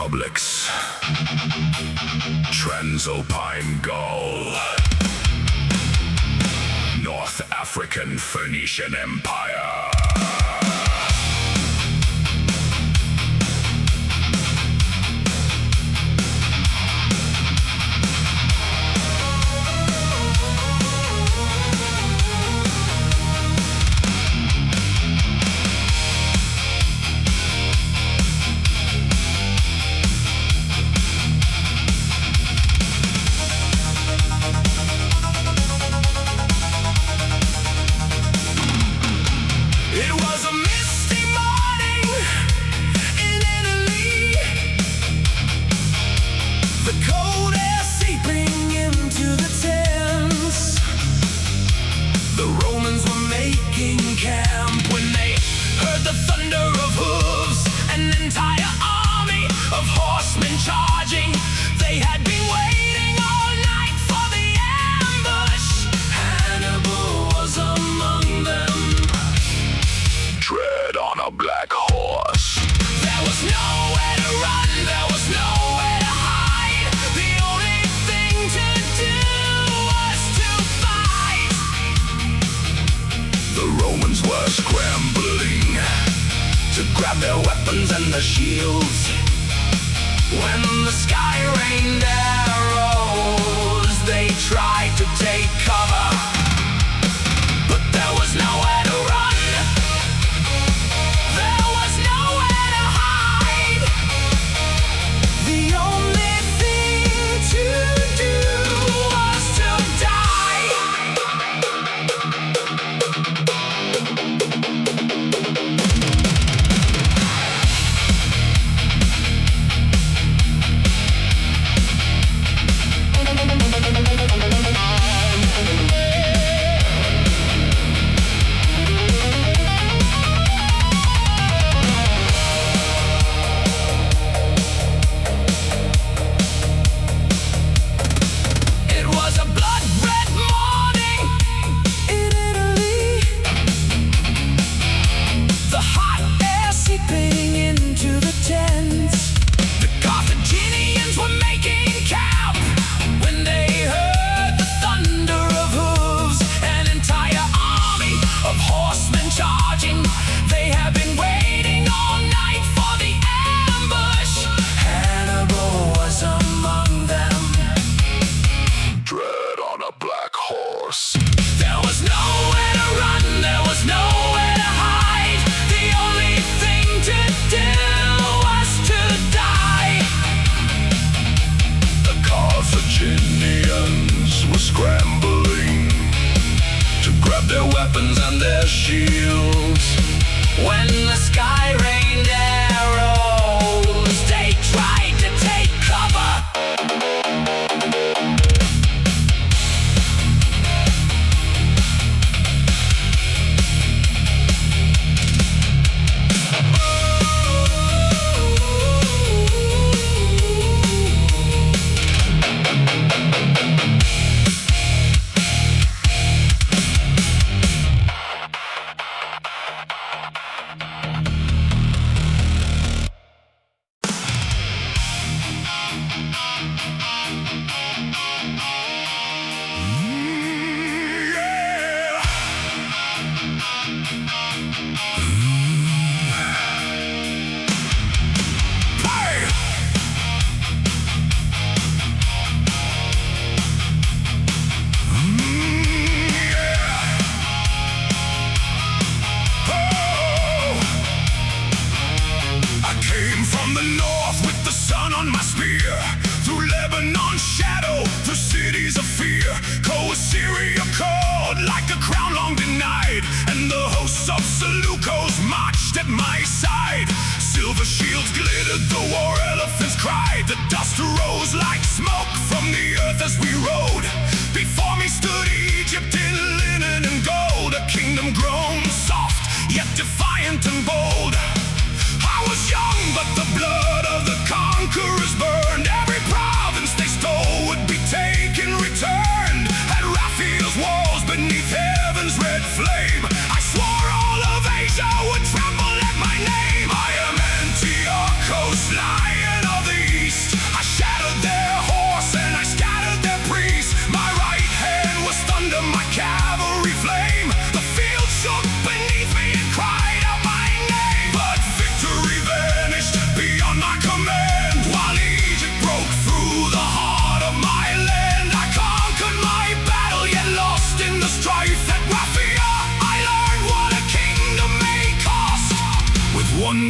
republics, Transalpine Gaul, North African Phoenician Empire. Their weapons and their shields. When the sky rained arrows, they tried to take cover, but there was nowhere to run. There was nowhere to hide. The only thing to do was to die. And their shields. When the sky rained arrows, they tried to take cover. At my side, silver shields glittered, the war elephants cried. The dust rose like smoke from the earth as we rode. Before me stood Egypt in linen and gold, a kingdom grown soft, yet defiant and bold. I was young, but the blood of the conquerors burned. Every province they stole would be taken, returned. At Raphia's walls beneath heaven's red flame, I swore all of Asia would tremble at my name. I am Antiochus, lion of the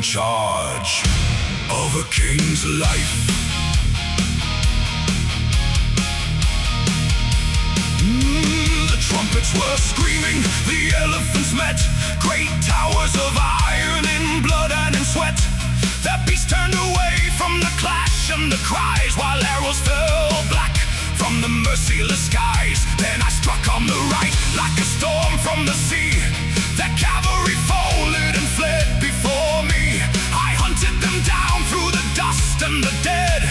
charge of a king's life. The trumpets were screaming, the elephants met, great towers of iron in blood and in sweat. Their beasts turned away from the clash and the cries, while arrows fell black from the merciless skies. Then I struck on the right like a storm from the sea. Their cavalry folded and fled before me. I hunted them down through the dust and the dead,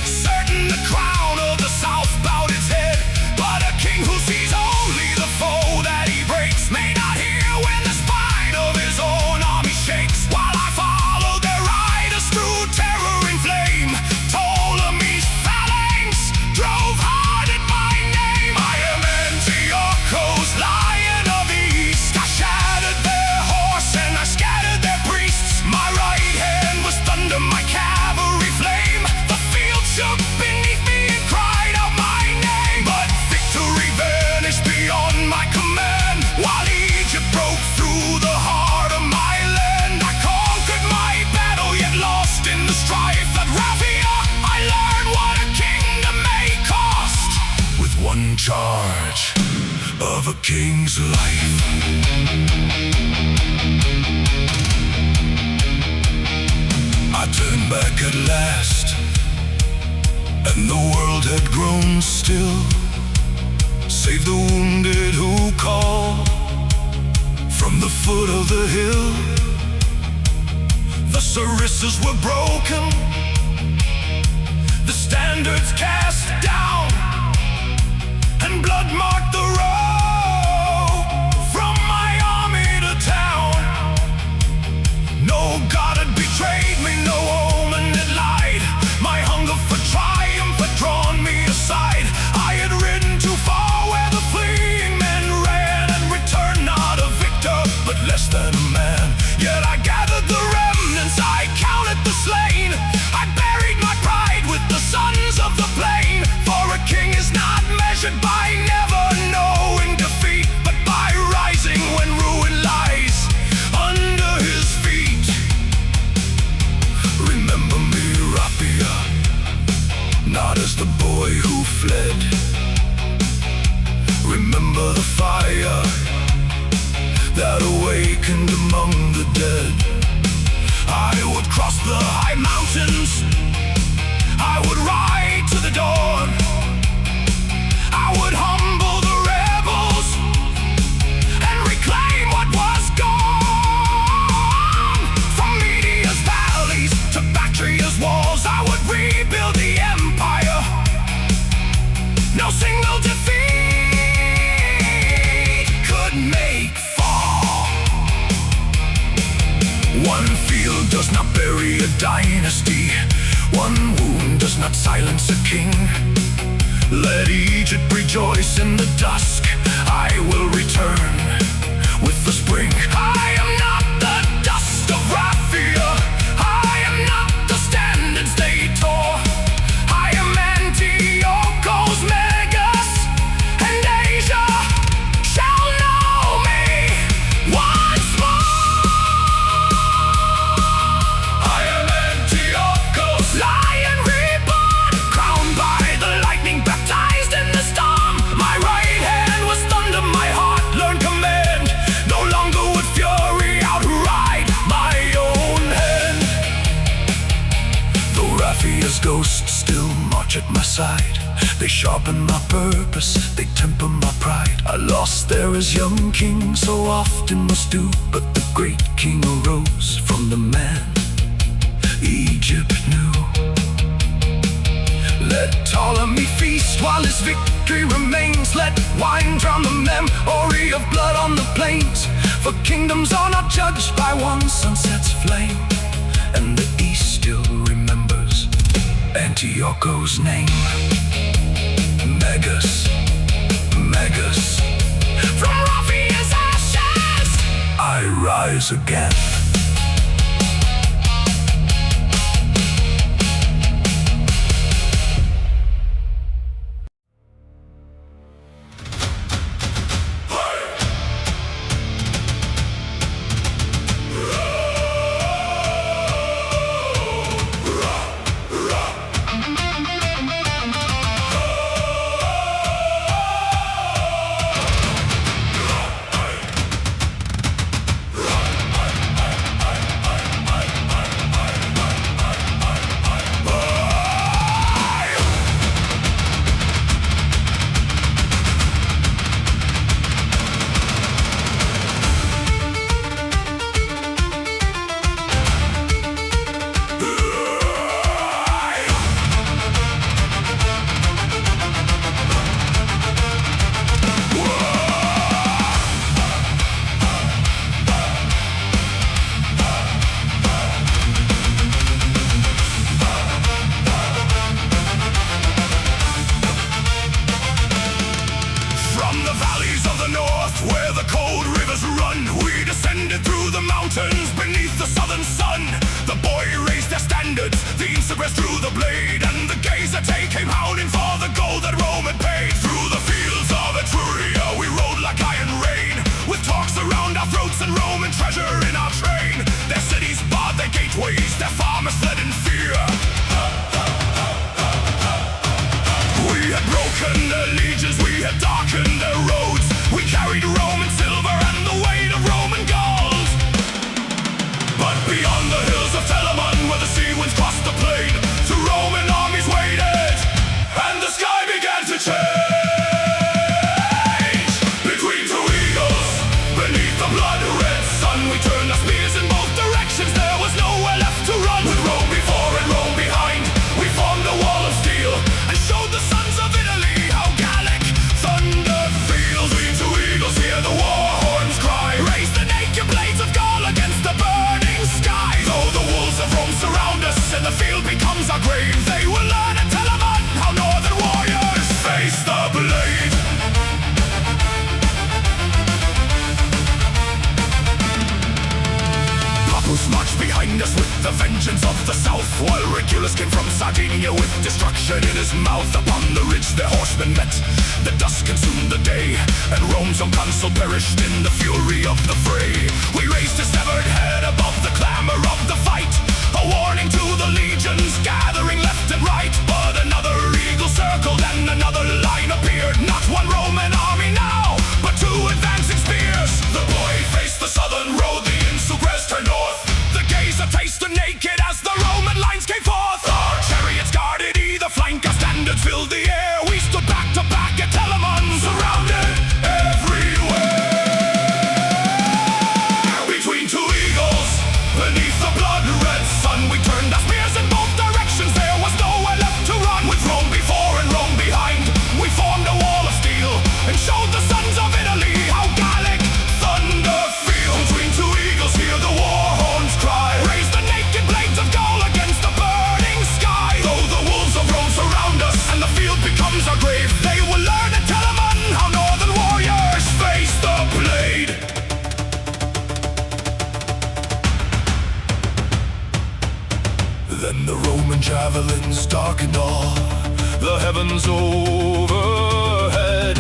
certain the crown of the south bowed its head. But a king who sees only the foe that he breaks may not hear when the spine of his own army shakes. While I followed their riders through terror and flame, Ptolemy's phalanx drove hard at my name. I am Antiochus, lion of the east. I shattered their horse and I scattered their priests. My right hand was thunder, my cavalry flame. The field shook beneath me and cried out my name. But victory vanished beyond my command, while Egypt broke through the heart of my land. I conquered my battle, yet lost in the strife. At Raphia, I learned what a kingdom may cost, with one charge of a king's life. I turned back at last, and the world had grown still, save the wounded who call from the foot of the hill. The sarissas were broken, the standards cast down, and blood marked the road from my army to town. No God had betrayed me, no omen had lied. My hunger for triumph had drawn me aside. I had ridden too far where the fleeing men ran, and returned not a victor, but less than a man. Yet I gathered the remnants, I counted the slain. I buried my pride with the sons of the plain. For a king is not measured by never knowing defeat, but by rising when ruin lies under his feet. Remember me, Raphia, not as the boy who fled. Remember the fire that awakened among the dead. I would cross the high mountains, I would ride to the dawn. I would humble the rebels and reclaim what was gone. From Media's valleys to Bactria's walls, I would rebuild the empire. No single defeat could make fall. One field does not bury a dynasty, one wound does not silence a king. Let Egypt rejoice in the dusk, I will return with the spring. I am not the dust of Raphia, I am not the standards they tore. I am Antiochus Megas, and Asia shall know me once more. I am Antiochus, lion reborn, crowned by the lightning, baptized in the storm. My right hand was thunder, my heart learned command. No longer would fury outride my own hand. Though Raphia's ghosts still march at my side, they sharpen my purpose, they temper my pride. I lost there as young king, so often must do, but the great king arose from the man Egypt knew. Let Ptolemy feast while his victory remains. Let wine drown the memory of blood on the plains. For kingdoms are not judged by one sunset's flame, and the east still remembers Antiochus' name. Megas, Megas, from Raphia's ashes I rise again. together in our train. Their cities barred their gateways, their farmers fled in fear. We had broken their legions, we had darkened their roads. We carried Roman silver and the weight of Roman gold. But beyond the hills of Telamon, where the sea winds crossed the plain, two Roman armies waited, and the sky began to change. Between two eagles, beneath the blood-red sun, we turned our spears in both directions, there was nowhere left to run. With Rome before and Rome behind, we formed a wall of steel, and showed the sons of Italy how Gallic thunder feels. Between two eagles, hear the war horns cry, raise the naked blades of Gaul against the burning sky. Though the wolves of Rome surround us and the field becomes our grave, they will learn at Telamon how northern warriors face the blade. Papus marched behind us with the vengeance of the south, while Regulus came from Sardinia with destruction in his mouth. Upon the ridge their horsemen met, the dust consumed the day, and Rome's own consul perished in the fury of the fray. We raised his severed head above the clamor of the fight, a warning to the legions gathering left and right. But another eagle circled and another line appeared, not one Roman army now, but two advancing spears. The boy faced the southern road, the Insugres turned north, the gazer tasted naked as the Roman lines came forth. Our chariots guarded either flank, our standards filled the air. We stood back to back at Telamon, surrounded everywhere. Between two eagles, beneath the blood-red sun, we turned our spears in both directions, there was nowhere left to run. With Rome before and Rome behind, we formed a wall of steel, and showed the sons of Italy how Gallic thunder feels. Between two eagles, hear the war horns cry, raise the naked blades of Gaul against the burning sky. Though the wolves of Rome surround us and the field becomes our grave, they will learn at Telamon how northern warriors face the blade. Then the Roman javelins darkened all the heavens overhead,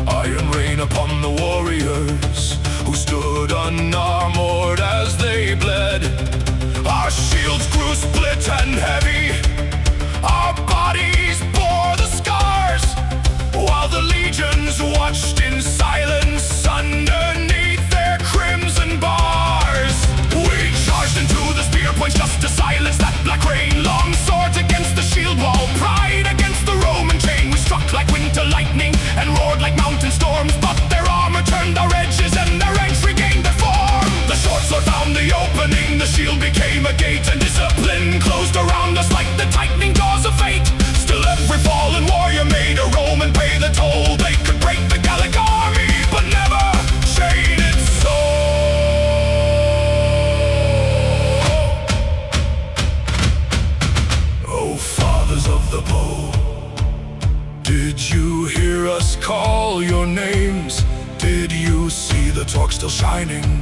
iron rain upon the warriors who stood unarmored as they bled. Our shields grew split and heavy, our bodies bore the scars, while the legions watched in silence underneath their crimson bars. We charged into the spear points just to silence that black rain, long swords against the shield wall, pride against the Roman chain. We struck like winter lightning and roared like mountain storms, but their armor turned our edges and their ranks regained their form. The short sword found the opening, the shield became a gate, and discipline closed around us like the tightening jaws of fate. Still every fallen warrior made a Roman pay the toll. They could break the Gallic army, but never chain its soul. Oh, fathers of the bow, did you hear us call your names? Did you see the torch still shining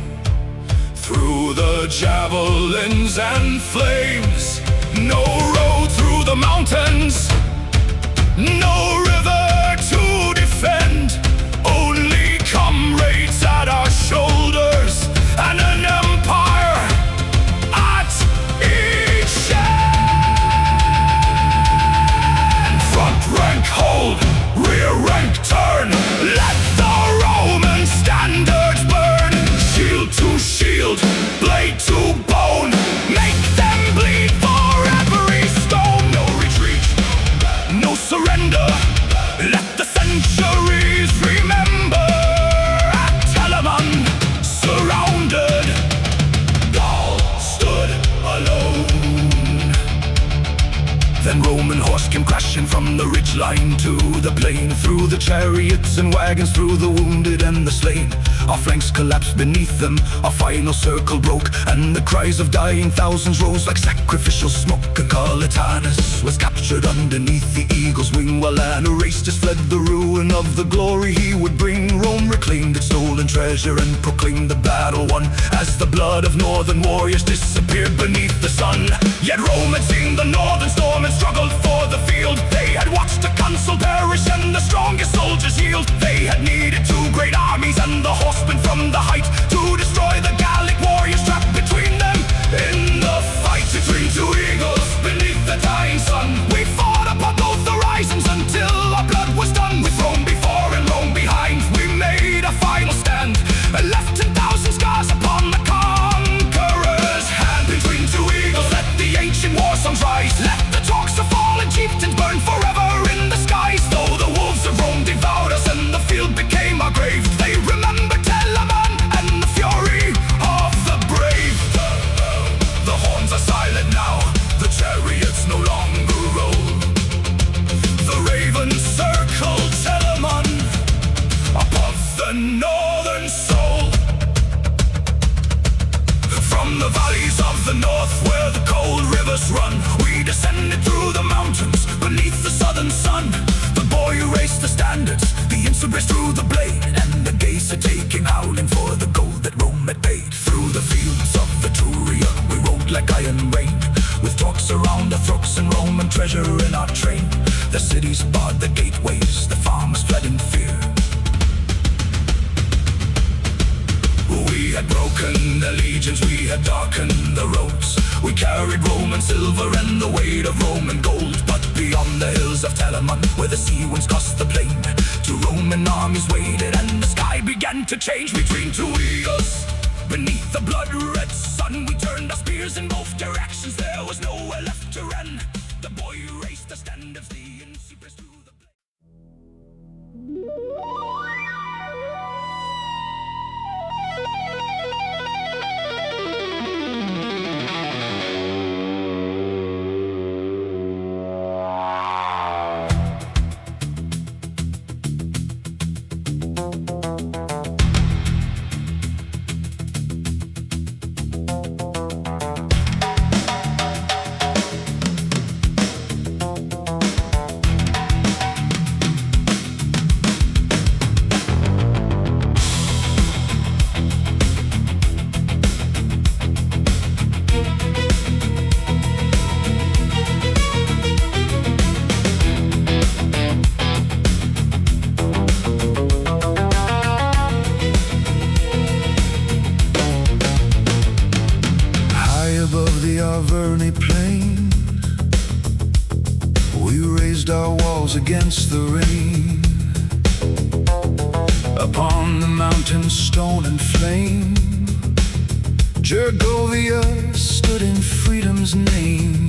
through the javelins and flames? No road through the mountains, no river to defend, only comrades at our shoulders, and an empire at each end. Front rank hold, rear rank turn, let the Roman standards burn. Shield to shield, blade to bone, make them bleed for every stone. No retreat, no surrender, let the centuries remember. At Telamon, surrounded, Gaul stood alone. Then Roman horse came crashing from the ridgeline to the plain, through the chariots and wagons, through the wounded and the slain. Our flanks collapsed beneath them, our final circle broke, and the cries of dying thousands rose like sacrificial smoke. And Carrhae was captured underneath the eagle's wing, while Anarastus fled the ruin of the glory he would bring. Rome reclaimed its stolen treasure and proclaimed the battle won, as the blood of northern warriors disappeared beneath the sun. Yet Rome had seen the northern storm and struggled for the field. They had watched a consul perish and the strongest soldiers yield. They had needed two great armies and the horsemen from the height to destroy the Gallic war the north where the cold rivers run. We descended through the mountains beneath the southern sun. The boy who raised the standards, the insubrist through the blade, and the gates are taking howling for the gold that Rome had paid. Through the fields of Etruria we rode like iron rain, with talks around our throats and Roman treasure in our train. The cities barred the gateways, the farmers fled in fear. We had broken the legions, we had darkened the roads. We carried Roman silver and the weight of Roman gold. But beyond the hills of Telamon, where the sea winds crossed the plain, two Roman armies waited and the sky began to change. Between two eagles, beneath the blood-red sun, we turned our spears in both directions, there was nowhere left to run. The boy who raised the standards, the insubrist through the blade. Plain, we raised our walls against the rain. Upon the mountains, stone and flame, Gergovia stood in freedom's name.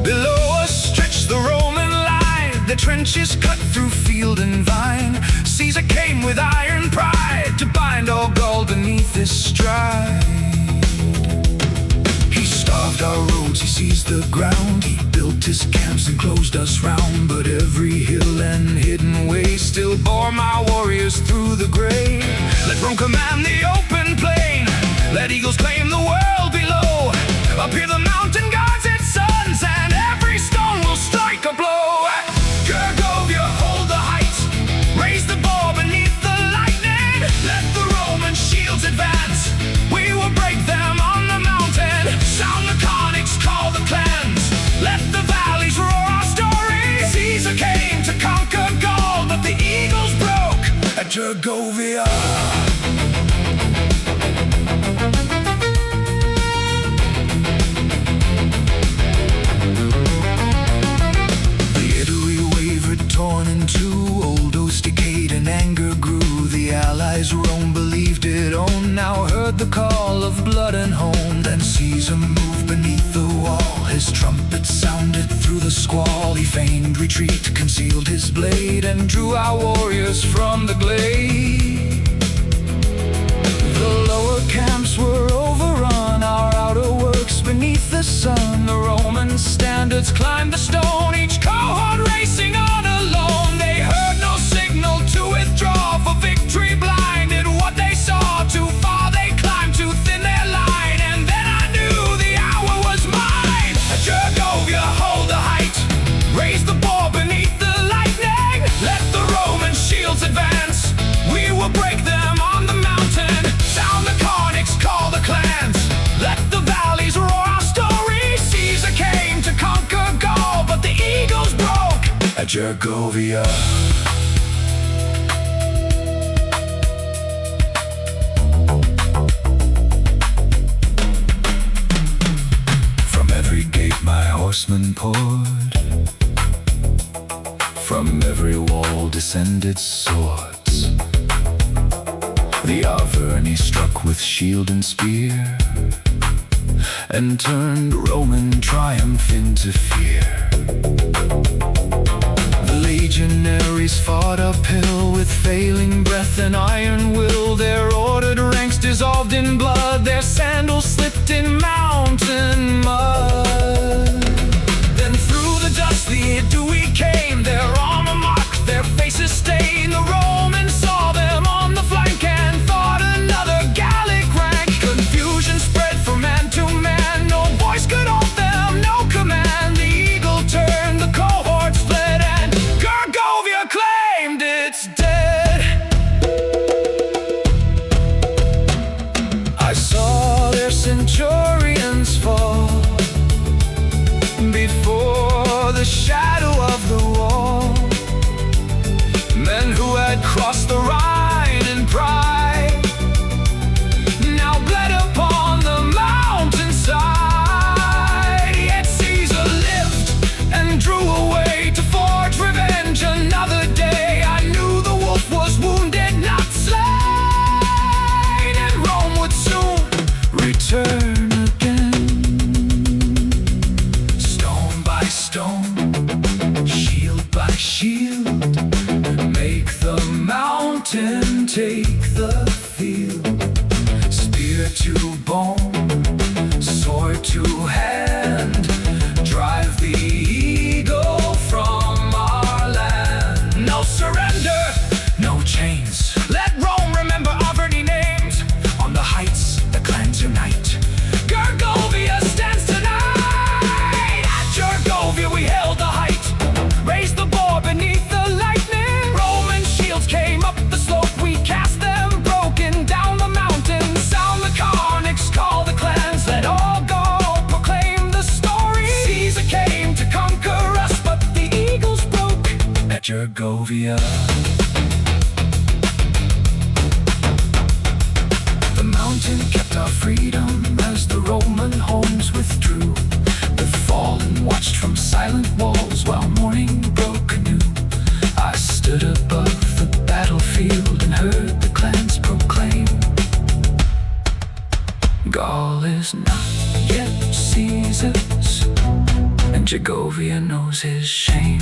Below us stretched the Roman line, the trenches cut through field and vine. Caesar came with iron pride to bind all Gaul beneath his stride. Carved our roads, he seized the ground. He built his camps and closed us round. But every hill and hidden way still bore my warriors through the grave. Let Rome command the open plain, let eagles claim the world below. Up here the mountain guards its sons, and every stone will strike a blow. Gergovia, hold the heights, raise the bar beneath the lightning. Let the Roman shields advance, we will break them on the mountain. Sound the conics, call the clans, let the valleys roar our story. Caesar came to conquer Gaul, but the eagles broke at Gergovia. The Italy wavered, torn in two, old oaths decayed and anger grew. The allies Rome believed it owned, now heard the call of blood and home. Then Caesar moved beneath the wall, his trumpet sounded through the squall. He feigned retreat, concealed his blade, and drew our warriors from the glade. The lower camps were overrun, our outer works beneath the sun. The Roman standards climbed the stone, each cohort racing on alone. They heard no signal to withdraw, for victory blinded what they saw. Too far they climbed, too thin their line, and then I knew the hour was mine. Gergovia, hold the height, raise the bar beneath the lightning. Let the Roman shields advance, we will break them on the mountain. Sound the conics, call the clans, let the valleys roar our story. Caesar came to conquer Gaul, but the eagles broke at Gergovia. From every gate my horsemen poured, from every wall descended swords. The Arverni struck with shield and spear, and turned Roman triumph into fear. The legionaries fought uphill with failing breath and iron will. Their ordered ranks dissolved in blood, their sandals slipped in mountain mud. Then through the dust the Aedui came, their armor marked, their faces stained. The Romans saw them on the flank and thought another Gallic rank. Confusion spread from to bone, sword to hand, drive the eagle from our land. No surrender, no chains. Let Rome remember our very names. On the heights, the clans unite. Gergovia stands tonight. At Gergovia we held the height, raised the boar beneath the lightning. Roman shields came up the slope, we cast them broken down the mountain. Sound the carnix, call the clans, let all go, proclaim the story. Caesar came to conquer us, but the eagles broke at Gergovia. The mountain kept our freedom as the Roman homes withdrew. The fallen watched from silent walls while morning broke anew. I stood above the battlefield and heard the clans proclaim, Gaul is not yet Caesar's, and Gergovia knows his shame.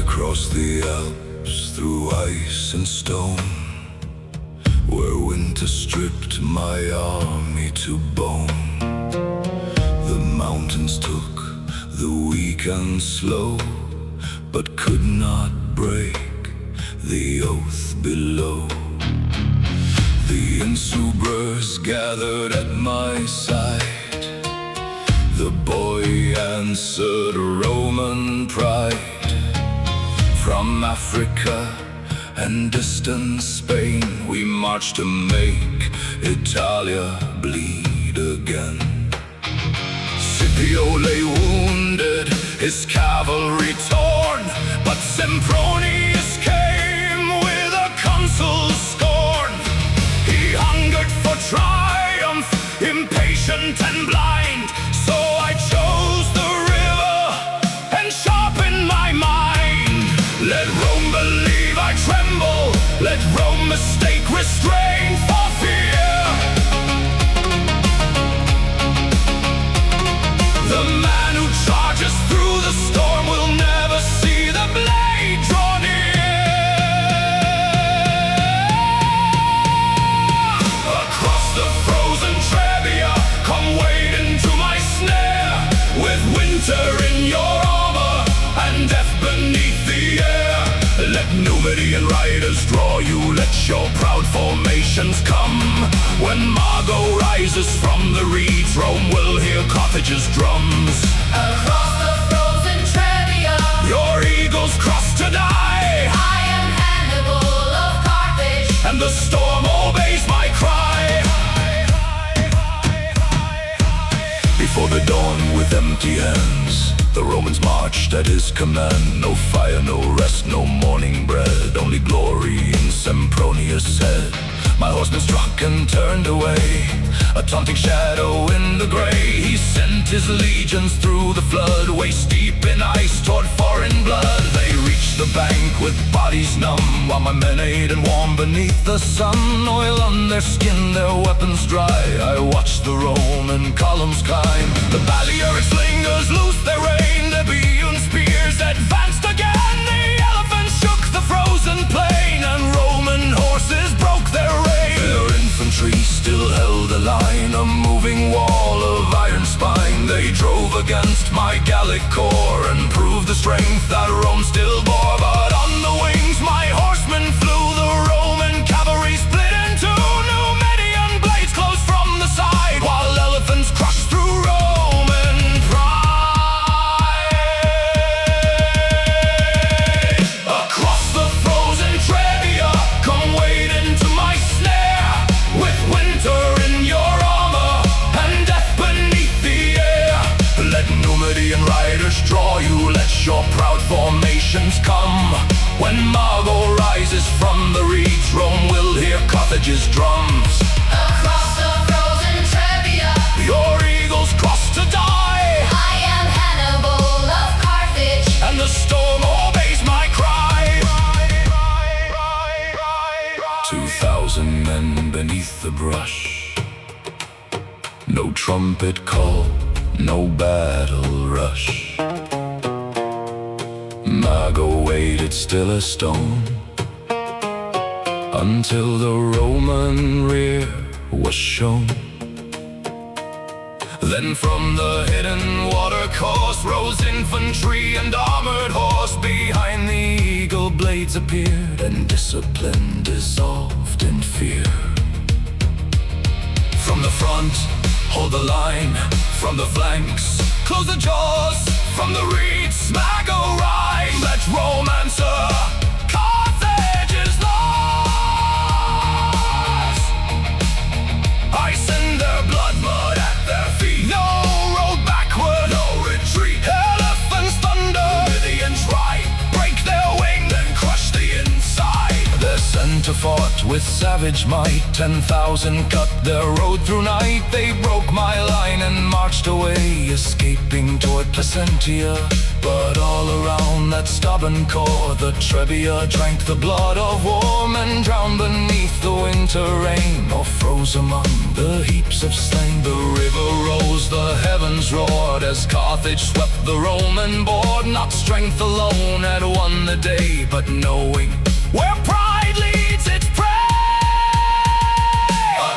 Across the Alps, through ice and stone, where winter stripped my army to bone. The mountains took the weak and slow, but could not break the oath below. The Insubers gathered at my side. The boy answered Roman pride. From Africa and distant Spain, we marched to make Italia bleed again. Scipio lay wounded, his cavalry torn, but Sempronius came with a consul's scorn. He hungered for triumph, impatient and blind, so I chose the river and sharpened my mind. Let Rome believe I tremble, let Rome mistake restraint for fear. The man who charges through the storm will never see the blade draw near. Across the frozen Trebia, come wade into my snare, with winter in your armor and death beneath the air. Let Numidian riders draw you, let your proud formations come. When Margot rises from the reeds, Rome will hear Carthage's drums. Across the frozen Trebia, your eagles cross to die. I am Hannibal of Carthage, and the storm obeys my cry. Before the dawn with empty hands, the Romans marched at his command. No fire, no rest, no morning bread, only glory in Sempronius' head. My horseman struck and turned away, a taunting shadow in the gray. He sent his legions through the flood, waist deep in ice toward foreign blood. They reached the bank with bodies numb, while my men ate and warm beneath the sun. Oil on their skin, their weapons dry, I watched the Roman columns climb. The Balearic slingers loosed their rein, the Boeotian spears advanced again. The elephants shook the frozen plain, and Roman horses broke their rein. Their infantry still held a line, a moving wall of iron spine. They drove against my Gallic corps and proved the strength that Rome still bore. But on the wings my horsemen flew, the Roman cavalry split in two. Numidian blades closed from the side, while elephants crushed through Roman pride. Across the frozen Trebia, come wade into my snare, with winter in your armor and death beneath the air. Let Numidian riders draw you, let your proud formations come. When Margot rises from the reeds, Rome will hear Carthage's drums. Across the frozen Trebia, Your eagles cross to die, I am Hannibal of Carthage. and the storm obeys my cry. 2,000 men beneath the brush. No trumpet call, no battle rush. Margot waited still a stone until the Roman rear was shown. Then from the hidden watercourse rose infantry and armored horse. Behind the eagle blades appeared, and discipline dissolved in fear. From the front, hold the line. From the flanks, close the jaws. From the reeds, smack a rhyme. Let Rome answer, Carthage is lost. I send their blood mud at their feet. No road backward, no retreat. Elephants thunder, Numidians ride. Break their wing, then crush the inside. They're sent to fought with savage might. 10,000 cut their road through night. They broke my line and marched away, escaping toward Placentia. But all around that stubborn core, the Trebia drank the blood of war. Men drowned beneath the winter rain, or froze among the heaps of slain. The river rose, the heavens roared, as Carthage swept the Roman board. Not strength alone had won the day, but knowing where pride leads its prey.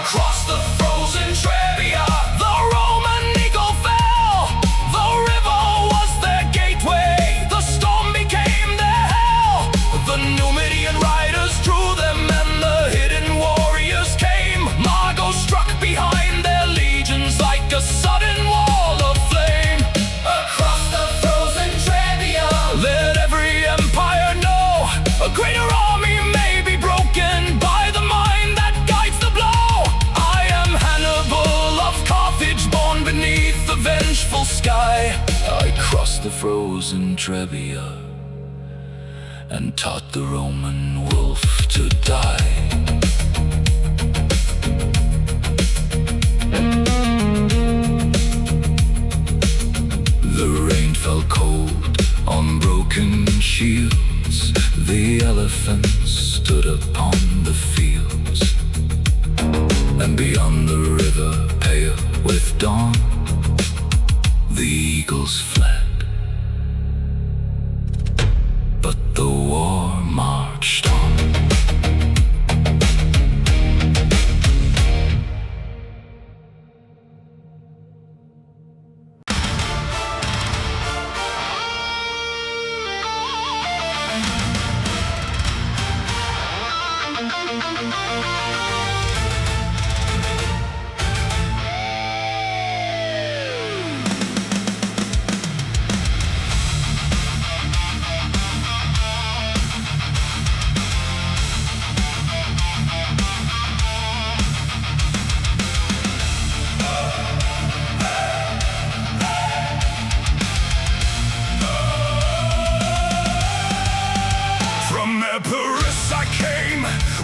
Across the frozen Trebia, the Roman eagle fell. The river was their gateway, the storm became their hell. The Numidian riders drew them, and the hidden warriors came. Margot struck behind their legions like a sudden wall of flame. Across the frozen Trebia, Let every empire know a greater army may be broken by the mind that guides the blow. I am Hannibal of Carthage, born beneath the vengeful sky. I crossed the frozen Trebia and taught the Roman wolf to die. The rain fell cold on broken shields. The elephants stood upon the fields, and beyond the river, pale with dawn, the eagles fled. But the war marched on.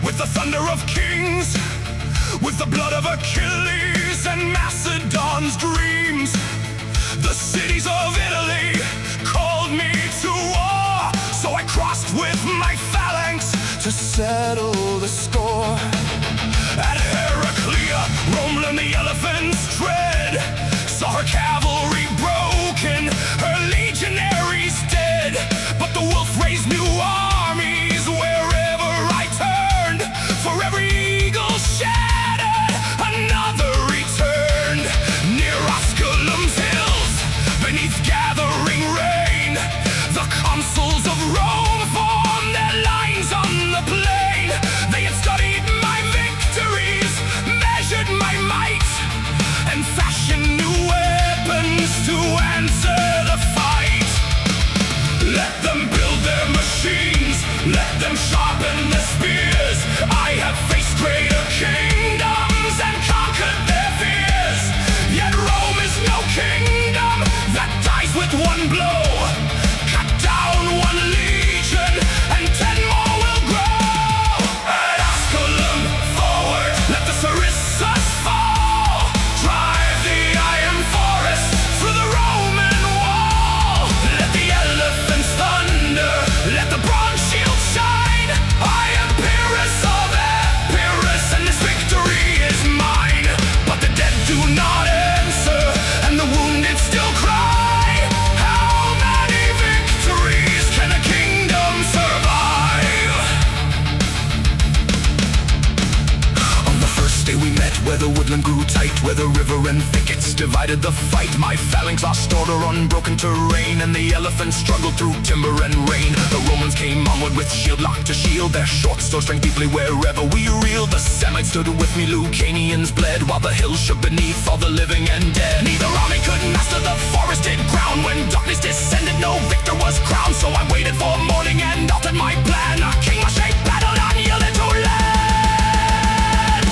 With the thunder of kings, with the blood of Achilles and Macedon's dreams. The cities of Italy called me to war, so I crossed with my phalanx to settle the score. At Heraclea, Rome learned the elephant's tread, saw her cavalry broken, her legionaries dead. But the wolf raised new armies wherever I turned. For every eagle shattered, another returned. Near Asculum's hills, beneath gathering rain, the consuls of Rome formed their lines on the plain. where the river and thickets divided the fight. My phalanx lost order on broken terrain, and the elephants struggled through timber and rain. The Romans came onward with shield locked to shield, their short swords strang deeply wherever we reeled. The Semites stood with me, Lucanians bled, while the hills shook beneath all the living and dead. Neither army could master the forested ground. When darkness descended, no victor was crowned. So I waited for morning and altered my plan. A king must shape battle, unyielded to land.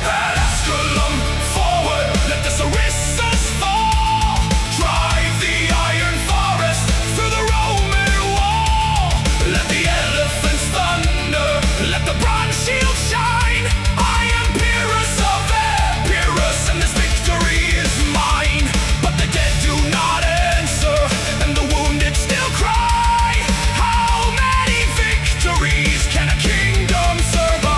At Asculum, forward, let the Saracens fall. Drive the iron forest through the Roman wall. Let the elephants thunder, let the bronze shield shine. I am Pyrrhus of Epirus, and this victory is mine. But the dead do not answer, and the wounded still cry. How many victories can a kingdom survive?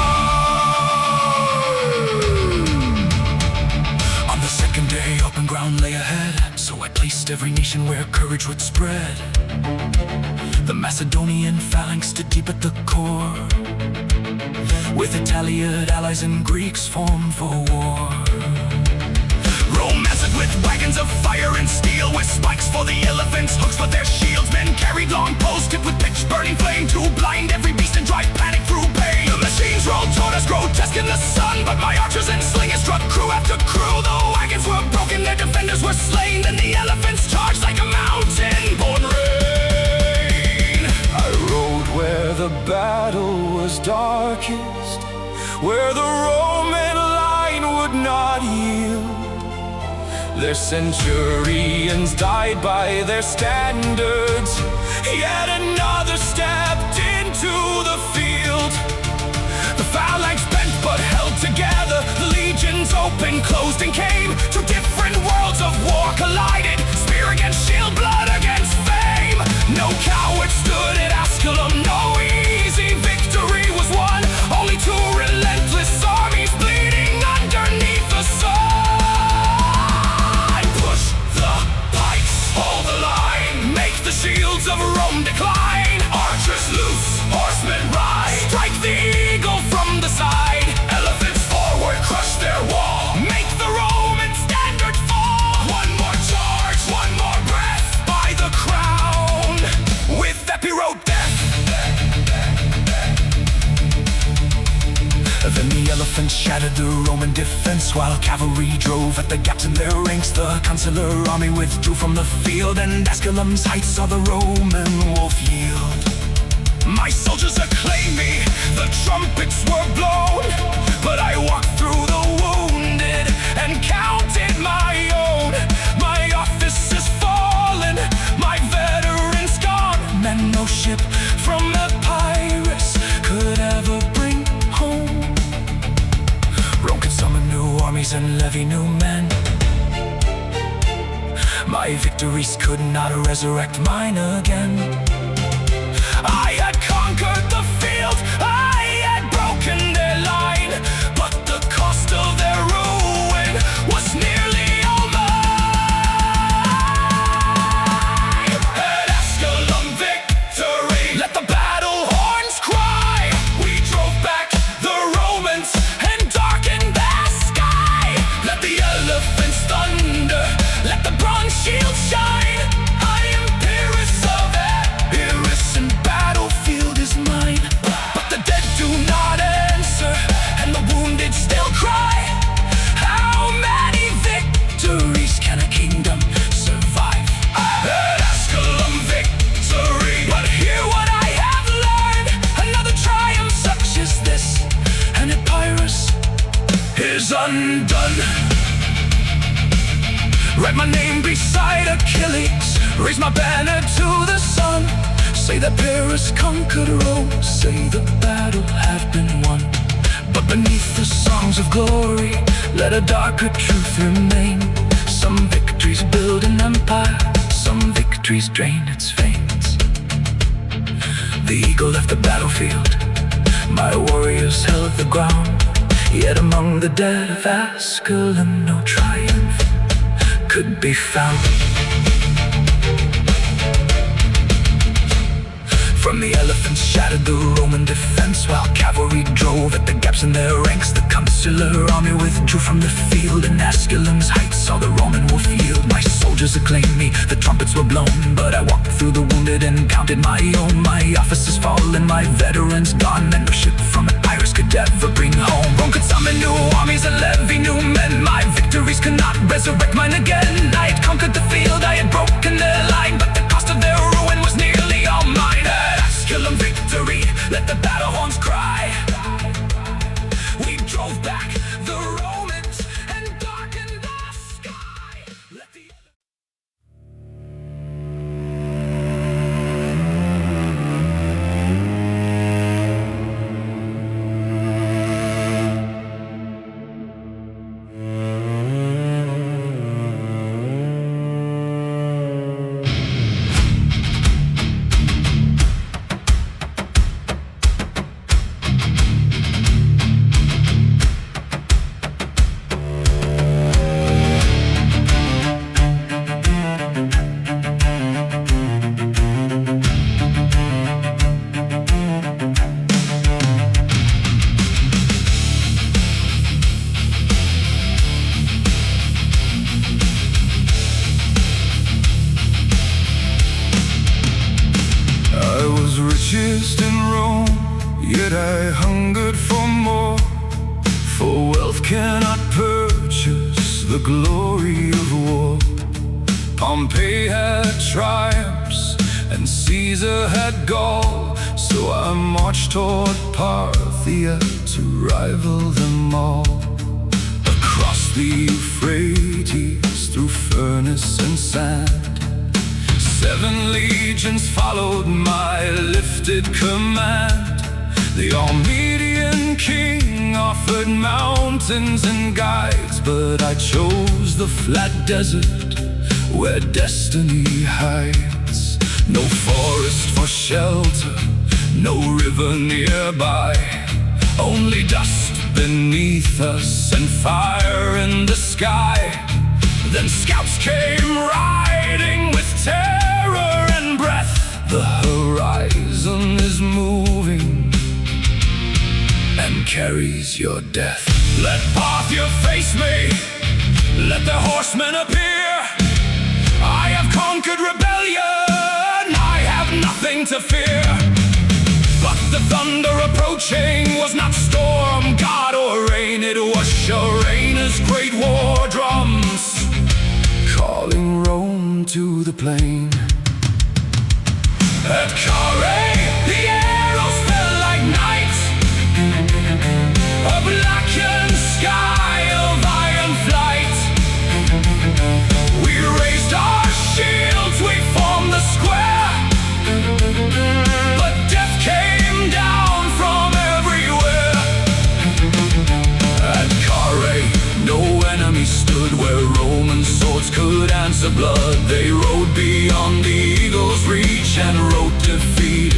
On the second day, open ground lay ahead, so I placed every nation where courage would spread. The Macedonian phalanx stood deep at the core, with Italiad allies and Greeks formed for war. Rome answered with wagons of fire and steel, with spikes for the elephants, hooks for their shields. Men carried long poles tipped with pitch burning flame, to blind every beast and drive panic through pain. The machines rolled toward us, grotesque in the sun, but my archers and slingers struck crew after crew. The wagons were broken, their defenders were slain, then the elephants charged like a mountain-born rain. I rode where the battle was darkest, where the Roman line would not yield. Their centurions died by their standards, yet another stepped into the field. The phalanx bent but held together, the legions opened, closed and came. Two different worlds of war collided, spear against shield, blood against fame. No coward stood at Asculum, no easy victory was won. Only two relentless armies bleeding underneath the sun. Push the pikes, hold the line, make the shields of Rome decline. Archers loose, horsemen ride, strike the eagle from the side. Elephants forward, crush their wall, make the Roman standard fall. One more charge, one more breath, by the crown, with Epiro death. Then the elephants shattered the Roman defense, while cavalry drove at the gaps in their ranks. The consular army withdrew from the field, and Asculum's heights saw the Roman wolf yield. My soldiers acclaim me, the trumpets were blown, but I walked through the wounded and counted my own. My office is fallen, my veterans gone, and no ship from Epirus could ever bring home. Rome could summon new armies and levy new men. My victories could not resurrect mine again. I had conquered the field, I had broken their line, but the cost of their ruin was nearly all mine. At Asculum victory, let the battle horns cry. We drove back the Romans and darkened the sky. Let the elephants thunder, let the bronze shield shine. I am Pyrrhus of Epirus, and battlefield is mine. But the dead do not answer, and the wounded still cry. How many victories can a kingdom survive? At Asculum victory, but hear what I have learned. Another triumph such as this, and Epirus is undone. Write my name beside Achilles, raise my banner to the sun. Say that Pyrrhus conquered Rome, say the battle had been won. But beneath the songs of glory, let a darker truth remain. Some victories build an empire, some victories drain its veins. The eagle left the battlefield, my warriors held the ground. Yet among the dead of Asculum, no triumph could be found. From the elephant's shattered the Roman defense, while cavalry drove at the gaps in their ranks. The consular army withdrew from the field, and Asculum's heights saw the Roman wolf yield. My soldiers acclaimed me, the trumpets were blown, but I walked through the wounded and counted my own. My officers fallen, my veterans gone, and no ship from Epirus could ever bring home. Rome could summon new armies and levy new men. My victories could not resurrect mine again. I had conquered the field, I had broken their line, but the cost of their ruin was nearly all mine. At Asculum victory, let the battle horns cry. We drove back the Romans and darkened the sky. Let the richest in Rome, yet I hungered for more. For wealth cannot purchase the glory of war. Pompey had triumphs and Caesar had Gaul, so I marched toward Parthia to rival them all. Across the Euphrates, through furnace and sand, 7 legions followed my lifted command. The All-Median king offered mountains and guides, but I chose the flat desert where destiny hides. No forest for shelter, no river nearby, only dust beneath us and fire in the sky. Then scouts came riding with terror and breath. The horizon is moving and carries your death. Let Parthia face me, let the horsemen appear. I have conquered rebellion, I have nothing to fear. But the thunder approaching was not storm, God, or rain. It was Sharena's great war drums calling Rome to the plain. At Carrhae, the arrows fell like night. A blackened sky of iron flight. We raised our shields, we formed the square, but death came down from everywhere. At Carrhae, no enemy stood where Roman swords could answer blood. They rode beyond the eagle's reach and wrote defeat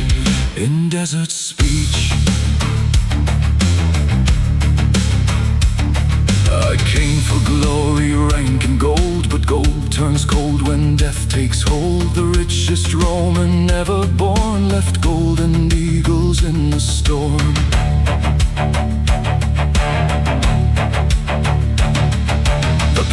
in desert speech. I came for glory, rank, and gold, but gold turns cold when death takes hold. The richest Roman ever born left golden eagles in the storm.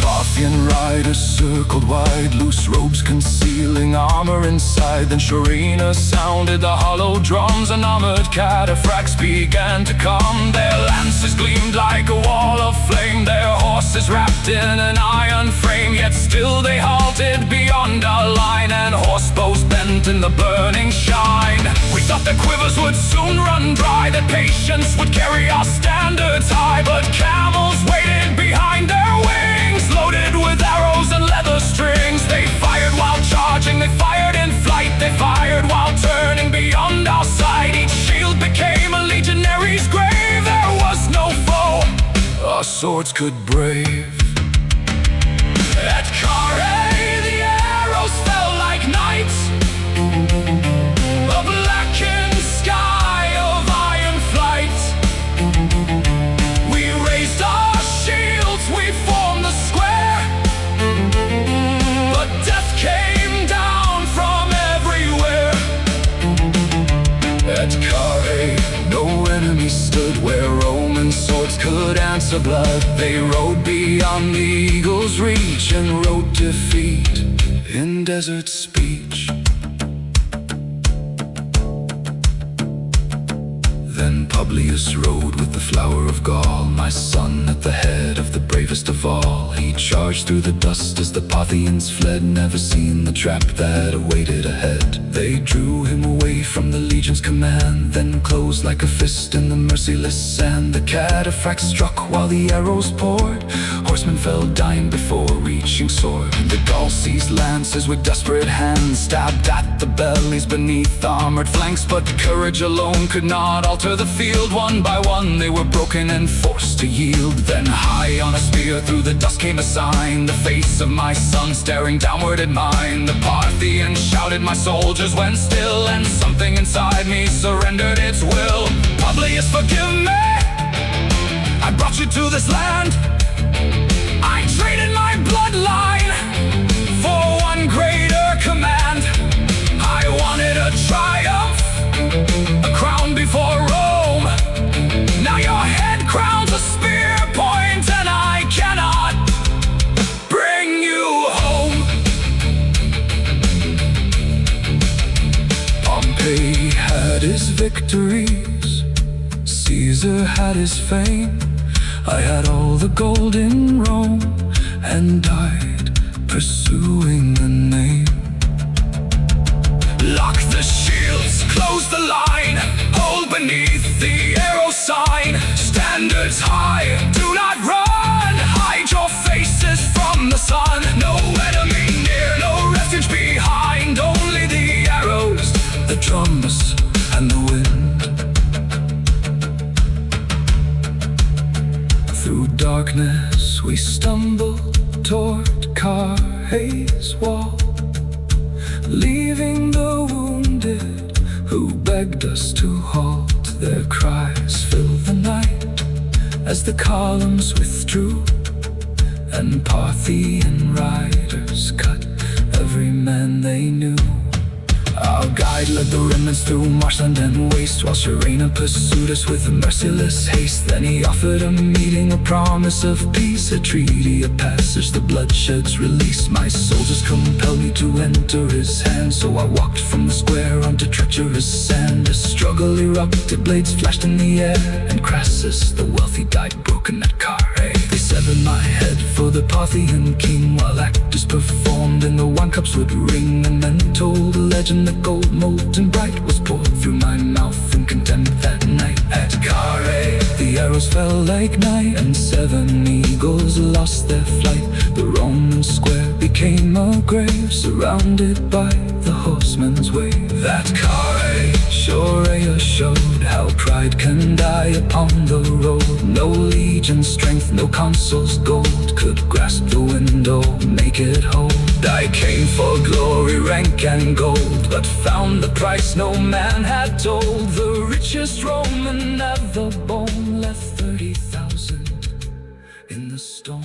Parthian riders circled wide, loose robes concealing armor inside. Then Sharena sounded the hollow drums, and armored cataphracts began to come. Their lances gleamed like a wall of flame, their horses wrapped in an iron frame. Yet still they halted beyond our line, and horse bows bent in the burning shine. We thought the quivers would soon run dry, that patience would carry our standards high. But camels waited behind their wings, loaded with arrows and leather strings. They fired while charging, they fired in flight, they fired while turning beyond our sight. Each shield became a legionary's grave. There was no foe our swords could brave. At Carrhae, the arrows fell like night. A blackened sky of iron flight. We raised our shields, we formed the square, but death came down from everywhere. At Carrhae. of blood. They rode beyond the eagle's reach and wrote defeat in desert speech. Then Publius rode with the flower of Gaul, my son at the head of the bravest of all. He charged through the dust as the Parthians fled, never seen the trap that awaited ahead. They drew him away from the legion's command, then closed like a fist in the merciless sand. The cataphract struck while the arrows poured, horsemen fell dying before reaching sword. The Gaul seized lances with desperate hands, stabbed at the bellies beneath armored flanks. But courage alone could not alter the field. One by one they were broken and forced to yield. Then high on a spear through the dust came a sign, the face of my son staring downward at mine. The Parthians shouted, my soldiers went still, and something inside me surrendered its will. Publius, forgive me, I brought you to this land. I traded my bloodline for one greater command. I wanted a triumph, a crown before Rome. Now your head crown's a spear point, and I cannot bring you home. Pompey had his victories, Caesar had his fame. I had all the gold in Rome and died pursuing a name. Lock the shields, close the line, hold beneath the arrow sign. Standards high, do not run, hide your faces from the sun. No enemy near, no refuge behind, only the arrows, the drums, and the wind. Through darkness we stumbled toward Carrhae's wall, leaving the wounded who begged us to halt. Their cries filled the night as the columns withdrew, and Parthian riders cut every man they knew. Our guide led the remnants through marshland and waste, while Serena pursued us with merciless haste. Then he offered a meeting, a promise of peace, a treaty, a passage, the bloodshed's release. My soldiers compelled me to enter his hands, so I walked from the square onto treacherous sand. A struggle erupted, blades flashed in the air, and Crassus, the wealthy, died broken at Carrhae. They severed my head for the Parthian king, while actors performed and the wine cups would ring. And then told a legend that gold molten bright was poured through my mouth in contempt that night at Carrhae. The arrows fell like night, and 7 eagles lost their flight. The Roman square became a grave, surrounded by the horsemen's wave. At Carrhae, Shorea showed how pride can die upon the road. No legion's strength, no consul's gold could grasp the window, make it hold. I came for glory, rank, and gold, but found the price no man had told. The richest Roman ever born left 30,000 in the storm.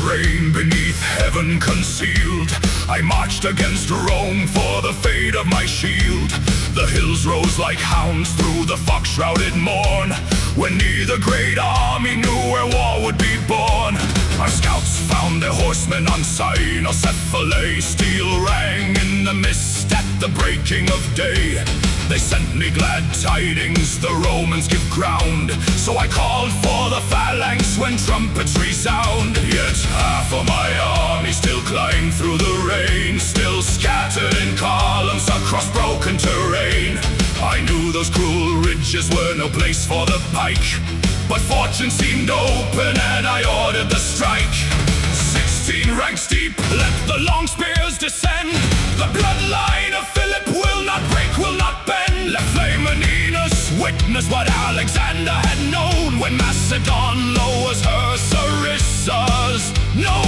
Reign beneath heaven concealed, I marched against Rome for the fate of my shield. The hills rose like hounds through the fog-shrouded morn, when neither great army knew where war would be born. Our scouts found their horsemen on Cynoscephalae. Steel rang in the mist at the breaking of day. They sent me glad tidings, the Romans give ground. So I called for the phalanx when trumpets resound. Yet half of my army still climbed through the rain, still scattered in columns across broken terrain. I knew knew those cruel ridges were no place for the pike, but fortune seemed open and I ordered the strike. 16 ranks deep, let the long spears descend. The bloodline of Philip will not break, will not bend. Let Flamininus witness what Alexander had known when Macedon lowers her sarissas. No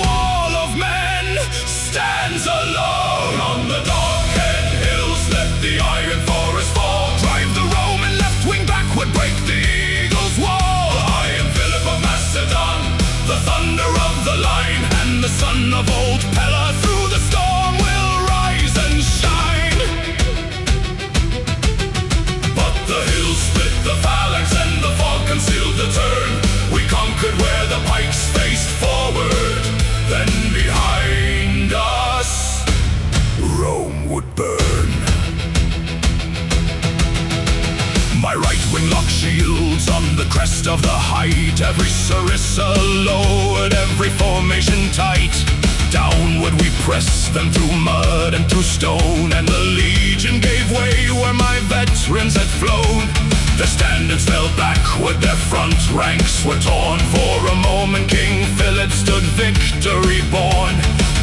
wall of men stands alone on the dog-head hills. Let the iron forest fall. Drive the Roman left wing backward, break the eagle's wall. I am Philip of Macedon, the thunder of the line, and the son of old Pella through the storm will rise and shine. But the hills split the phalanx and the fog concealed the turn. We conquered where the pikes faced forward, then behind us Rome would burn. My right wing locked shields on the crest of the height. Every sarissa lowered, every formation tight. Downward we pressed them through mud and through stone, and the legion gave way where my veterans had flown. Their standards fell backward, their front ranks were torn. For a moment King Philip stood victory born.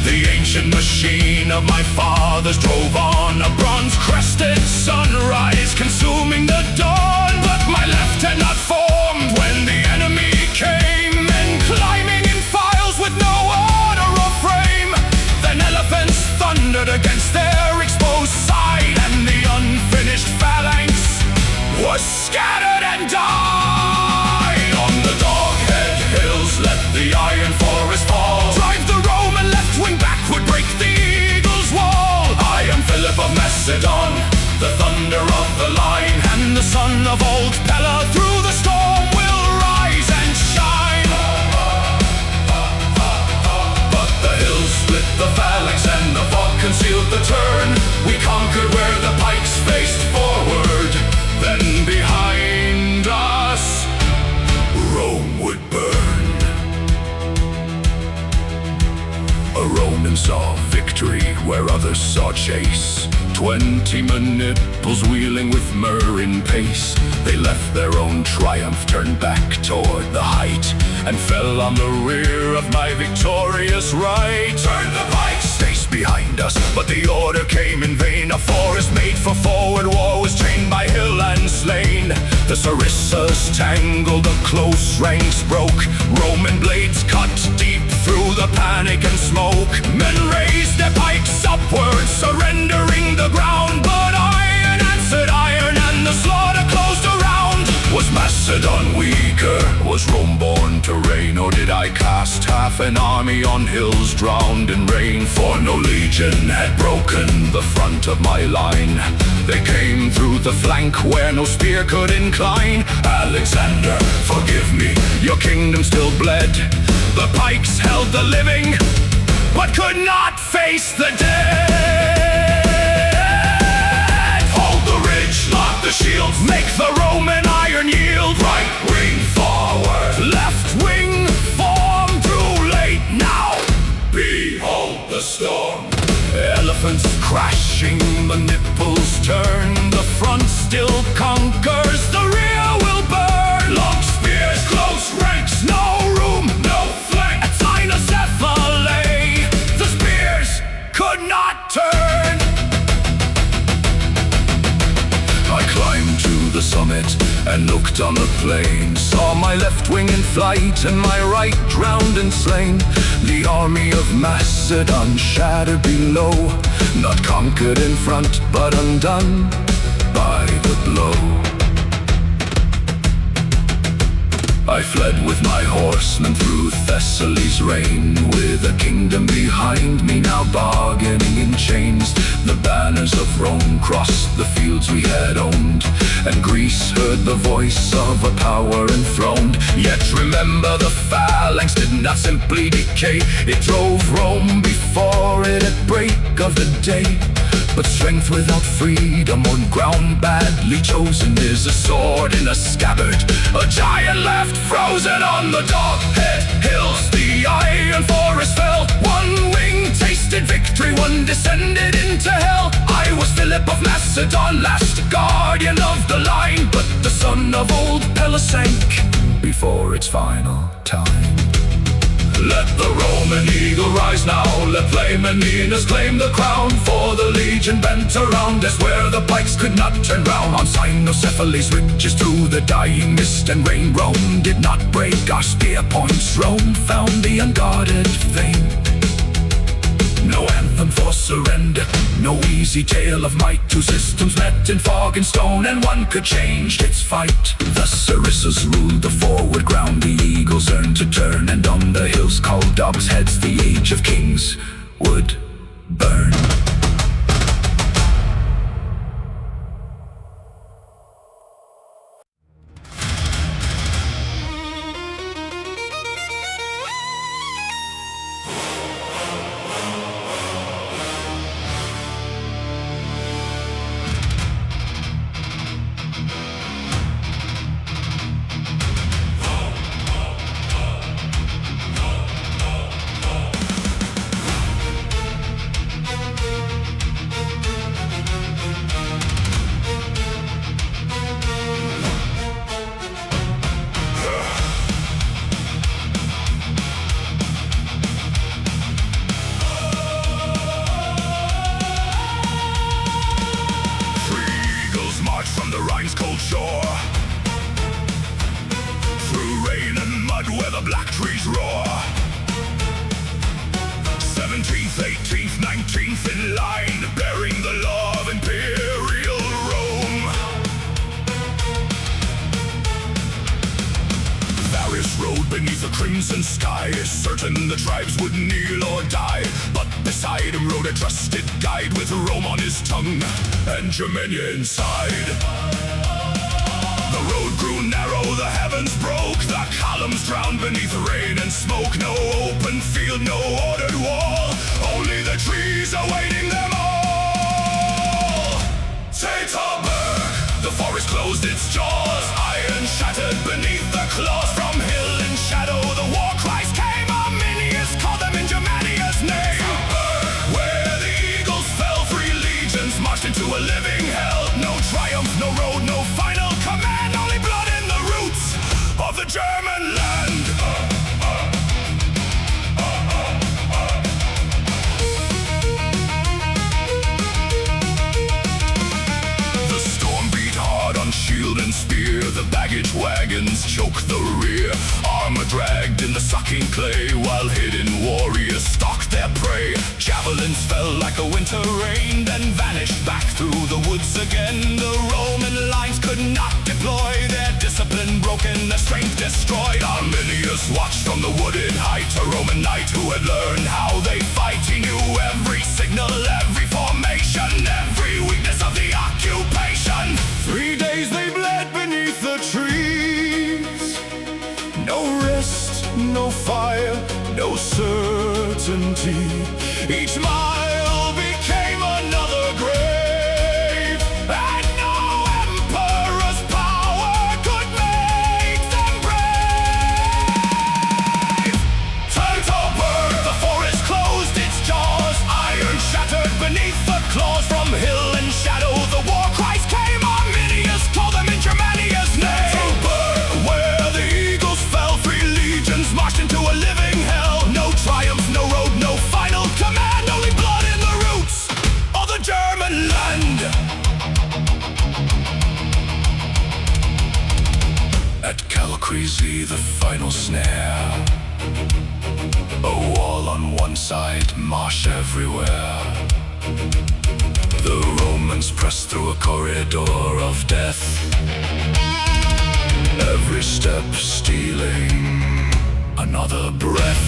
The ancient machine of my fathers drove on, a bronze-crested sunrise consuming the dawn. But my left had not formed when the enemy came, men climbing in files with no order or frame. Then elephants thundered against their exposed side, and the unfinished phalanx was scattered and died. On the dog-head hills, let the iron forest fall. Drive the Roman left wing backward, break the eagle's wall. I am Philip of Macedon, the thunder of the line, and the son of old Pella through the storm will rise and shine. But the hills split the phalanx and the fog concealed the turn. We conquered where the pikes faced forward, then behind us Rome would burn. A Roman saw victory where others saw chase. 20 maniples wheeling with myrrh in pace. They left their own triumph, turned back toward the height, and fell on the rear of my victorious right. Turn the pikes, face behind us, but the order came in vain. A forest made for forward war was chained by hill and slain. The sarissas tangled, the close ranks broke. Roman blades cut deep through the panic and smoke. Men raised their pikes upward, surrendering the ground. But iron answered iron, and the slaughter closed around. Was Macedon weaker? Was Rome born to reign? Or did I cast half an army on hills drowned in rain? For no legion had broken the front of my line. They came through the flank where no spear could incline. Alexander, forgive me, your kingdom still bled. The pikes held the living, but could not face the dead. Hold the ridge, lock the shields, make the Roman iron yield. Right wing forward, left wing form. Too late now, behold the storm. Elephants crashing, the nipples turn. The front still conquers, the rear will burn. Long spears, close ranks, no room, no flank. At Cynoscephalae, the spears could not turn. I climbed to the summit and looked on the plain. Saw my left wing in flight and my right drowned and slain. The army of Macedon shattered below, not conquered in front, but undone by the blow. I fled with my horsemen through Thessaly's reign, with a kingdom behind me now bargaining in chains. The banners of Rome crossed the fields we had owned, and Greece heard the voice of a power enthroned. Yet remember, the phalanx did not simply decay. It drove Rome before it at break of the day. But strength without freedom on ground badly chosen is a sword in a scabbard, a giant left frozen on the dog-head hills. The iron forest fell, one wing tasted victory, one descended into hell. I was Philip of Macedon, last guardian of the line, but the son of old Pella sank before its final time. Let the Roman eagle rise now, let Flaminius claim the crown, for the legion bent around us where the pikes could not turn round. On Cynoscephalae's ridges through the dying mist and rain, Rome did not break our spear points. Rome found the unguarded flame. No anthem for surrender, no easy tale of might. Two systems met in fog and stone, and one could change its fight. The Sarissas ruled the forward ground, the eagles earned to turn, and on the hills called dogs' heads the age of kings would burn. Cold shore, through rain and mud where the black trees roar. 17th, 18th, 19th in line, bearing the law of imperial Rome. Varus rode beneath a crimson sky, certain the tribes would kneel or die. But beside him rode a trusted guide, with Rome on his tongue and Germania inside. The road grew narrow, the heavens broke, the columns drowned beneath rain and smoke. No open field, no ordered wall, only the trees awaiting them all. Teutoburg, the forest closed its jaws, iron shattered beneath the claws. From hill and shadow the war cries came, Arminius called them in Germania's name. Where the eagles fell, 3 legions marched into a living hell. No triumph, no road, no final command, only blood in the roots of the German land. The storm beat hard on shield and spear, the baggage wagons choked the rear. Armor dragged in the sucking clay, while hidden warriors stalked their prey. Javelins fell like a winter rain, then vanished back through the woods again. The Roman lines could not deploy, their discipline broken, their strength destroyed. Arminius watched from the wooded height, a Roman knight who had learned how they fight. He knew every signal, every formation, every weakness of the occupation. 3 days they bled beneath the trees, no rest, no fire, no certainty. Each mile became another grave, and no emperor's power could make them brave. Teutoburg, the forest closed its jaws, iron shattered beneath the claws. From hill and shadow the war cries came, Arminius called them in Germania's name. Teutoburg, where the eagles fell, 3 legions marched into a living hell. No triumph, no road, no final command, only blood in the roots of the German land. At Carrhae, the final snare, a wall on one side, marsh everywhere. The Romans pressed through a corridor of death, every step stealing another breath.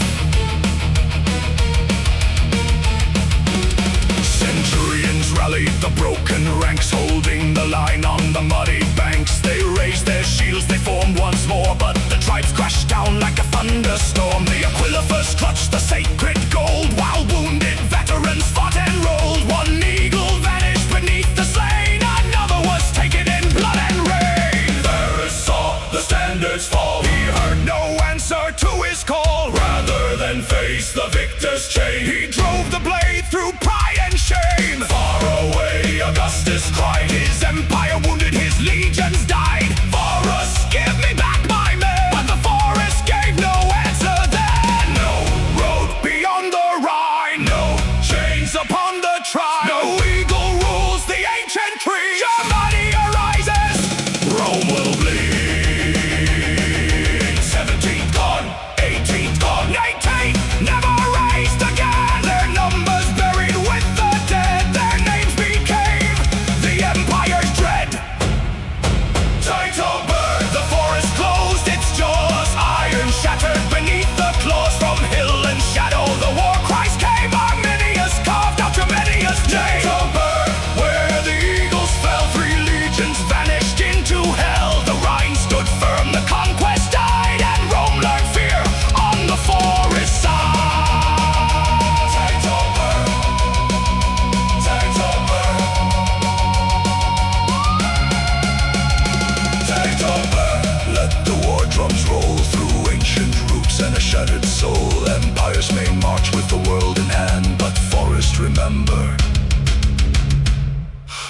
Centurions rallied the broken ranks, holding the line on the muddy banks. They raised their shields, they formed once more, but the tribes crashed down like a thunderstorm. The Aquilifers clutched the sacred gold, while wounded veterans fought and rolled. One eagle vanished beneath the slain, another was taken in blood and rain. Varus saw the standards fall, he heard no answer to his call. Rather than face the victor's chain, he drove the blade through pride and shame. Far away, a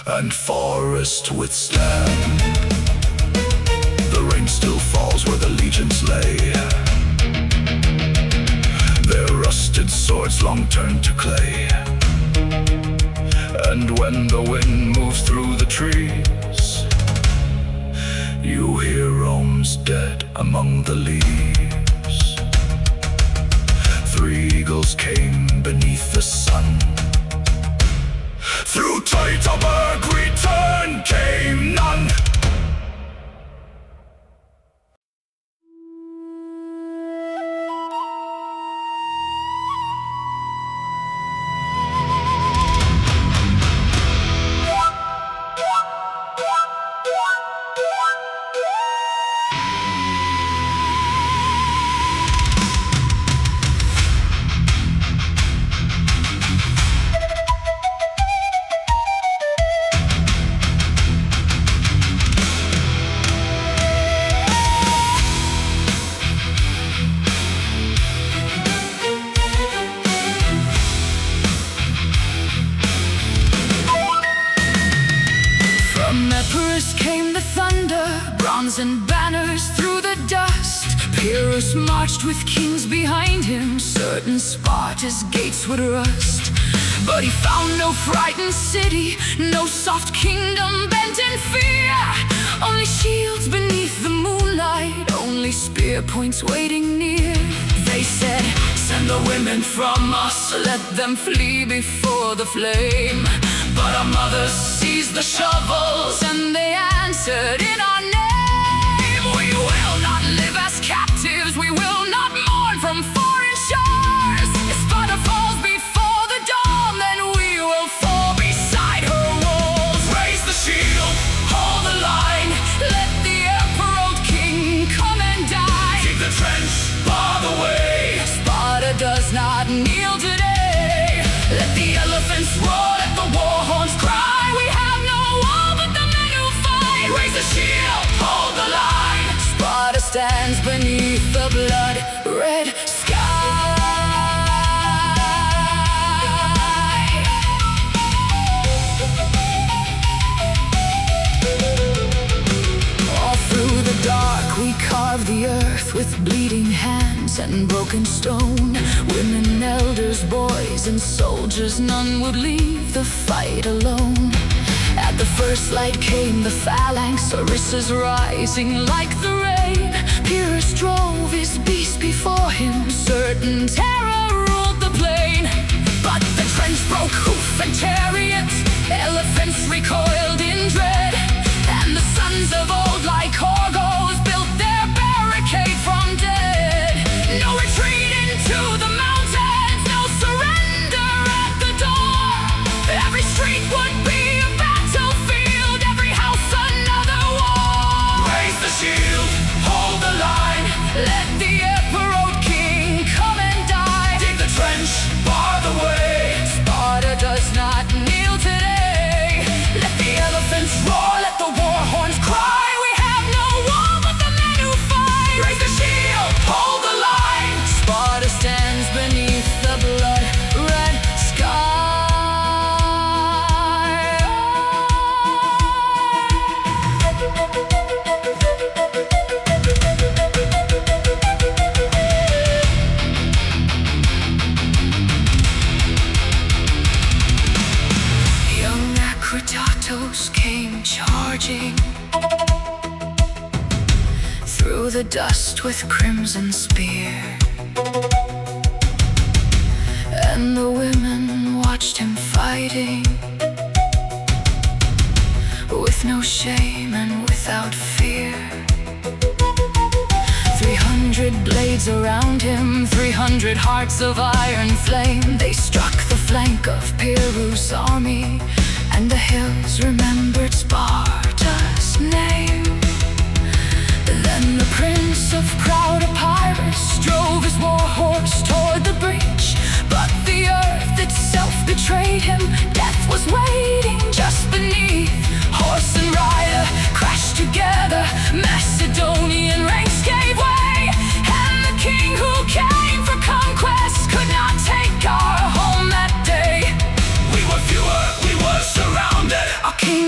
and forests withstand. The rain still falls where the legions lay, their rusted swords long turned to clay. And when the wind moves through the trees, you hear Rome's dead among the leaves. 3 eagles came beneath the sun. Through Teutoburg return came none. Came the thunder, bronze and banners through the dust. Pyrrhus marched with kings behind him, certain Sparta's gates would rust. But he found no frightened city, no soft kingdom bent in fear. Only shields beneath the moonlight, only spear points waiting near. They said, send the women from us, let them flee before the flame. But our mothers seized the shovels and they answered in our name. We will not live as captives, we will not mourn from foreign shores. If Sparta falls before the dawn, then we will fall beside her walls. Raise the shield, hold the line, let the emperor king come and die. Dig the trench, bar the way. Sparta does not kneel today. Let the elephants roar, let the war horns cry. We have no wall but the men who fight. Raise the shield, hold the line. Sparta stands beneath the blood-red sky. All through the dark we carve the earth with bleeding hands and broken stone. Women, elders, boys, and soldiers, none would leave the fight alone. At the first light came the phalanx, Orissa's rising like the rain. Pyrrhus drove his beast before him, certain terror ruled the plain. But the trench broke hoof and chariot, elephants recoiled in dread. And the sons of old like Argos built their barricade from dead. No retreat into the mountains, no surrender at the door. Every street would be a battlefield, every house another war. Raise the shield, hold the line. Let the emperor king come and die. Dig the trench, bar the way. Sparta does not kneel today. Let the elephants roar, let the war horns cry. We have no war but the men who fight. Raise the shield, hold the line. Sparta stands beneath the blood-red sky. Young Acridatos came charging through the dust with crimson spear. And the women watched him fighting with no shame and without fear. 300 blades around him, 300 hearts of iron flame. They struck the flank of Pyrrhus' army, and the hills remembered Sparta's name. Then the prince of proud Epirus drove his war horse toward the breach. But the earth itself betrayed him, death was waiting just beneath. Horse and rider crashed together, Macedonian ranks gave way. And the king who came for conquest could not take our home that day. We were fewer, we were surrounded. Our king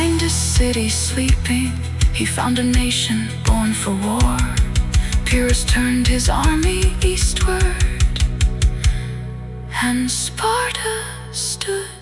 find a city sleeping. He found a nation born for war. Pyrrhus turned his army eastward, and Sparta stood